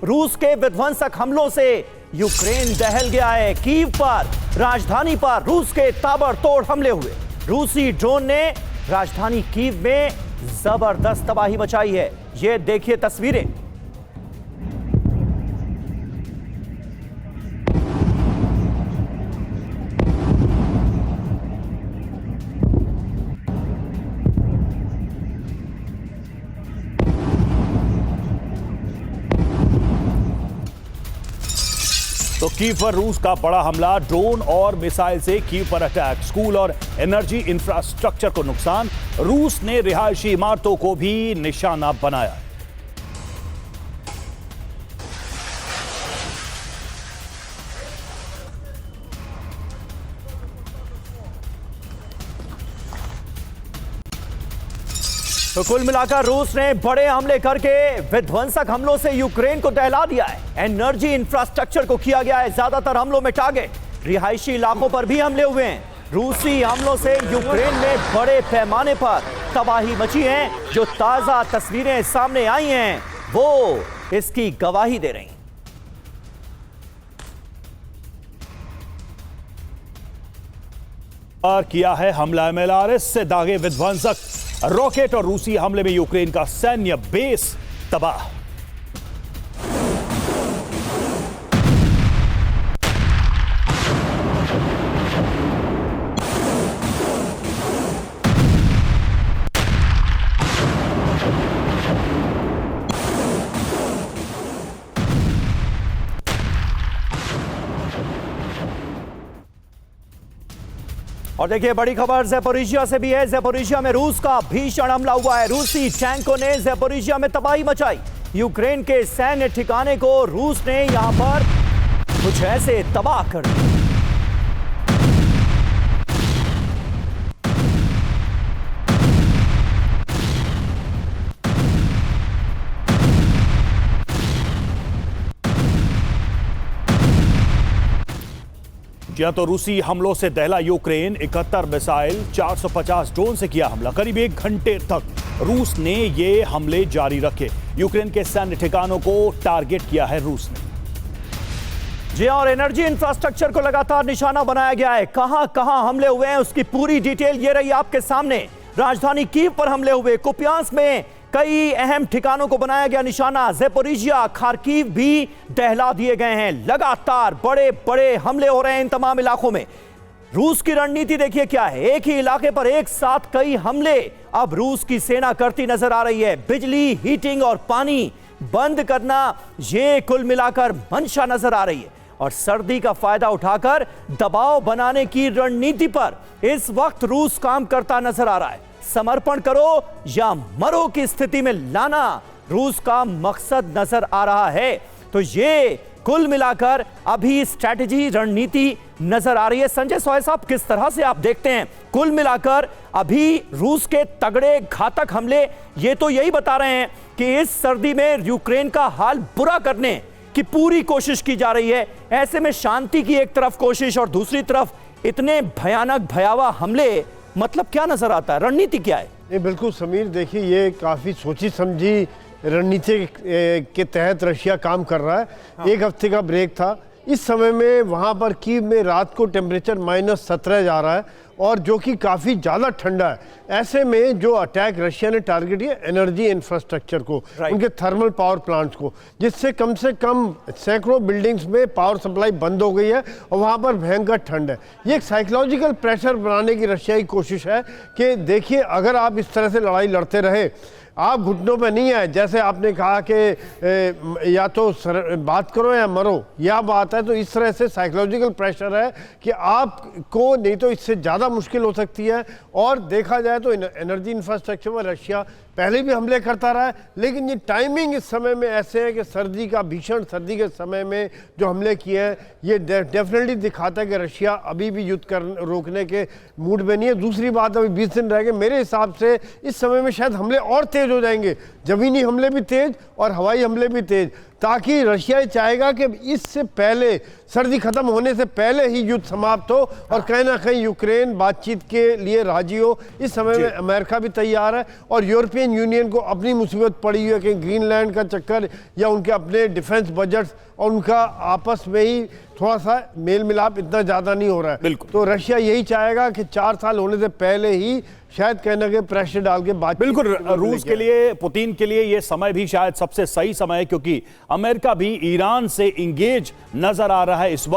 रूस के विध्वंसक हमलों से यूक्रेन दहल गया है। कीव पर, राजधानी पर रूस के ताबड़तोड़ हमले हुए। रूसी ड्रोन ने राजधानी कीव में जबरदस्त तबाही मचाई है। ये देखिए तस्वीरें। तो कीव पर रूस का बड़ा हमला, ड्रोन और मिसाइल से कीव पर अटैक, स्कूल और एनर्जी इंफ्रास्ट्रक्चर को नुकसान। रूस ने रिहायशी इमारतों को भी निशाना बनाया। तो कुल मिलाकर रूस ने बड़े हमले करके विध्वंसक हमलों से यूक्रेन को दहला दिया है। एनर्जी इंफ्रास्ट्रक्चर को किया गया है ज्यादातर हमलों में टारगेट। रिहायशी इलाकों पर भी हमले हुए हैं। रूसी हमलों से यूक्रेन में बड़े पैमाने पर तबाही मची है। जो ताजा तस्वीरें सामने आई हैं वो इसकी गवाही दे रही हैं। और किया है हमला, एमएलआरएस से दागे विध्वंसक रॉकेट और रूसी हमले में यूक्रेन का सैन्य बेस तबाह। और देखिए बड़ी खबर ज़ैपोरिजिया से भी है। ज़ैपोरिजिया में रूस का भीषण हमला हुआ है। रूसी टैंकों ने ज़ैपोरिजिया में तबाही मचाई। यूक्रेन के सैन्य ठिकाने को रूस ने यहां पर कुछ ऐसे तबाह कर दिया। तो रूसी हमलों से दहला यूक्रेन। 71 मिसाइल, 450 ड्रोन से किया हमला। करीब 1 घंटे तक रूस ने ये हमले जारी रखे। यूक्रेन के सैन्य ठिकानों को टारगेट किया है रूस ने। जी और एनर्जी इंफ्रास्ट्रक्चर को लगातार निशाना बनाया गया है। कहां कहां हमले हुए हैं उसकी पूरी डिटेल ये रही आपके सामने। राजधानी कीव पर हमले हुए, कुपियांस्क में कई अहम ठिकानों को बनाया गया निशाना। ज़ैपोरिजिया, खार्किव भी दहला दिए गए हैं। लगातार बड़े बड़े हमले हो रहे हैं इन तमाम इलाकों में। रूस की रणनीति देखिए क्या है। एक ही इलाके पर एक साथ कई हमले अब रूस की सेना करती नजर आ रही है। बिजली, हीटिंग और पानी बंद करना, ये कुल मिलाकर मंशा नजर आ रही है। और सर्दी का फायदा उठाकर दबाव बनाने की रणनीति पर इस वक्त रूस काम करता नजर आ रहा है। समर्पण करो या मरो की स्थिति में लाना रूस का मकसद नजर आ रहा है। तो ये कुल मिलाकर अभी स्ट्रैटेजी, रणनीति नजर आ रही है। संजय सोय साहब, किस तरह से आप देखते हैं कुल मिलाकर अभी रूस के तगड़े घातक हमले ये तो यही बता रहे हैं कि इस सर्दी में यूक्रेन का हाल बुरा करने की पूरी कोशिश की जा रही है। ऐसे में शांति की एक तरफ कोशिश और दूसरी तरफ इतने भयानक भयावह हमले, मतलब क्या नजर आता है, रणनीति क्या है? ये बिल्कुल समीर, देखिए ये काफ़ी सोची समझी रणनीति के तहत रशिया काम कर रहा है। हाँ। 1 हफ्ते का ब्रेक था। इस समय में वहाँ पर कीव में रात को टेम्परेचर -17 जा रहा है और जो कि काफ़ी ज़्यादा ठंडा है। ऐसे में जो अटैक रशिया ने टारगेट किया एनर्जी इंफ्रास्ट्रक्चर को, उनके थर्मल पावर प्लांट्स को, जिससे कम से कम सैकड़ों बिल्डिंग्स में पावर सप्लाई बंद हो गई है और वहाँ पर भयंकर ठंड है। ये एक साइकोलॉजिकल प्रेशर बनाने की रशिया की कोशिश है कि देखिए अगर आप इस तरह से लड़ाई लड़ते रहे, आप घुटनों पे नहीं आए, जैसे आपने कहा कि या तो बात करो या मरो, यह बात है। तो इस तरह से साइकोलॉजिकल प्रेशर है कि आपको नहीं तो इससे ज़्यादा मुश्किल हो सकती है। और देखा जाए तो एनर्जी इंफ्रास्ट्रक्चर में रशिया पहले भी हमले करता रहा है, लेकिन ये टाइमिंग इस समय में ऐसे है कि सर्दी का, भीषण सर्दी के समय में जो हमले किए हैं ये डेफिनेटली दिखाता है कि रशिया अभी भी युद्ध रोकने के मूड में नहीं है। दूसरी बात, अभी 20 दिन रह गए, मेरे हिसाब से इस समय में शायद हमले और तेज हो जाएंगे, जमीनी हमले भी तेज और हवाई हमले भी तेज, ताकि रशिया चाहेगा कि इससे पहले, सर्दी खत्म होने से पहले ही युद्ध समाप्त हो और कहीं ना कहीं यूक्रेन बातचीत के लिए राजी हो। इस समय में अमेरिका भी तैयार है और यूरोपियन यूरोपियन यूनियन को अपनी मुसीबत पड़ी हुई है, कहीं ग्रीनलैंड का चक्कर या उनके अपने डिफेंस बजट्स और उनका आपस में ही थोड़ा सा मेल मिलाप इतना ज़्यादा नहीं हो रहा है। बिल्कुल। तो रशिया यही चाहेगा कि 4 साल होने से पहले ही शायद कहना के प्रेशर डाल के बात। बिल्कुल, रूस के लिए, पुतिन के लिए ये समय भी शायद सबसे सही समय है, क्योंकि अमेरिका भी ईरान से इंगेज नजर आ रहा है इस वक्त।